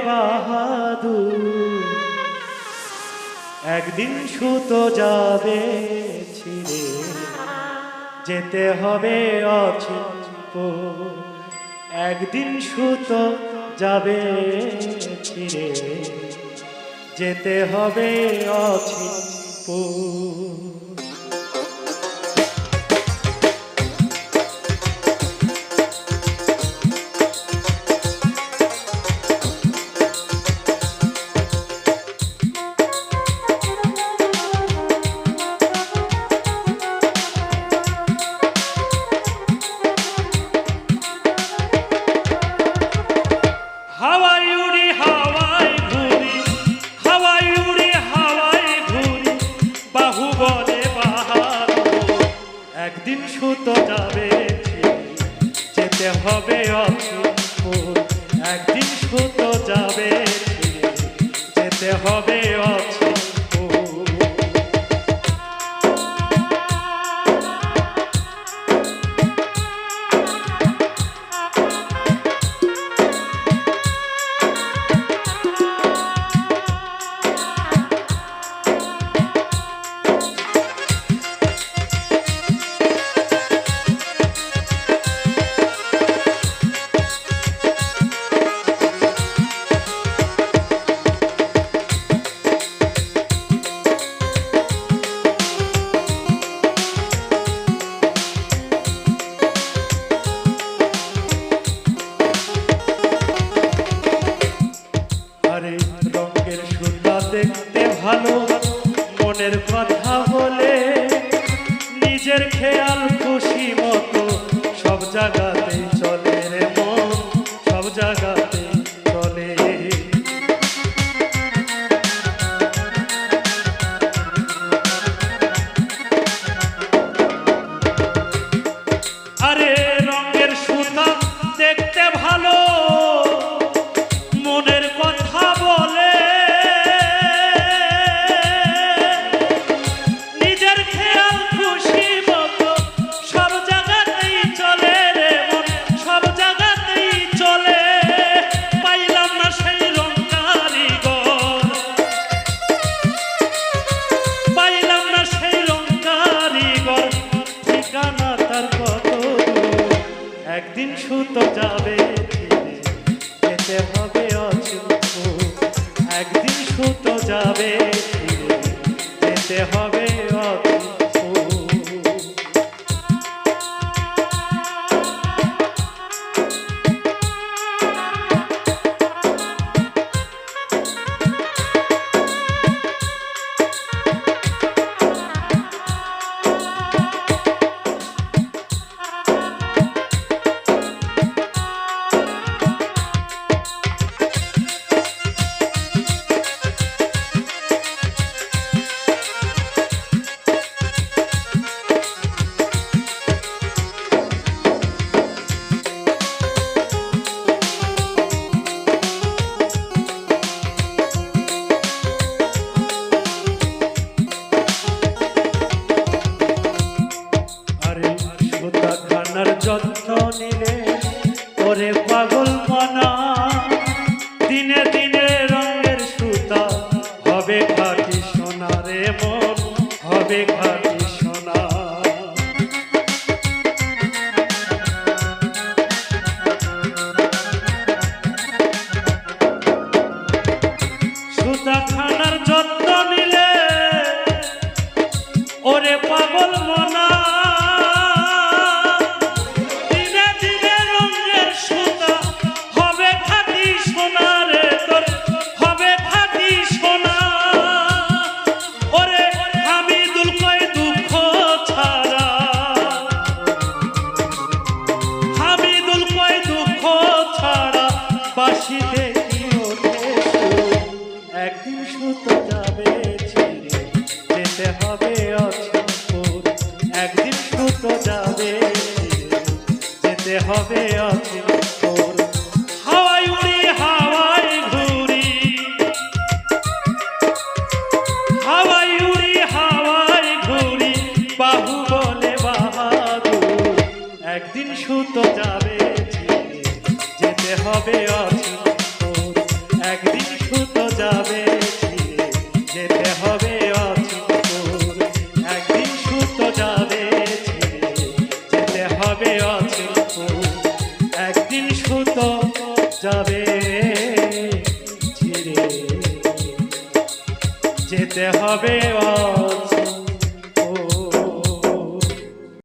বাহাদুর, একদিন সুতো যাবে ছিঁড়ে, যেতে হবে অচিনপুর। একদিন সুতো যাবে ছিঁড়ে, যেতে হবে অচিনপুর। হাওয়ায় উড়ি হাওয়ায় ঘুরি, হাওয়ায় উড়ি হাওয়ায় ঘুরি, বাহুবলে বাহাদুর, একদিন সুতো যাবে ছিঁড়ে, যেতে হবে অচিনপুর। একদিন সুতো যাবে ছিঁড়ে, যেতে হবে অচিনপুর। রঙের সুতা দেখতে ভালো, মনের কথা বলে, নিজের খেয়াল খুশি মতো সব জায়গাতেই চলে রে মন, সব জায়গাতেই চলে। আরে রঙের সুতা দেখতে ভালো, মনের কথা বলে, নিজের খেয়াল খুশি মতো সব জায়গাতেই চলে রে মন, সব জায়গাতেই চলে। পাইলাম না সেই রং কারিগর, পাইলাম না সেই রং কারিগর, ঠিকানা তার কত দূর। একদিন সুতো যাবে ছিঁড়ে, যেতে হবে অচিনপুর। একদিন সুতো যাবে ছিঁড়ে, যেতে হবে অচিনপুর। যত্ন নিলে ওরে পাগল মনা, দিনে দিনে রঙের সুতা হবে খাঁটি সোনা রে মন, হবে খাঁটি সোনা। সুতা খানার যত্ন নিলে ওরে পাগল মনা, একদিন সুতো যাবে ছিঁড়ে, যেতে হবে অচিনপুর। একদিন সুতো যাবে ছিঁড়ে, যেতে হবে অচিনপুর। হাওয়ায় উড়ি হাওয়ায় ঘুরি, হাওয়ায় উড়ি হাওয়ায় ঘুরি, বাহুবলে বাহাদুর, একদিন সুতো যাবে ছিঁড়ে, যেতে হবে অচিনপুর। যেতে হবে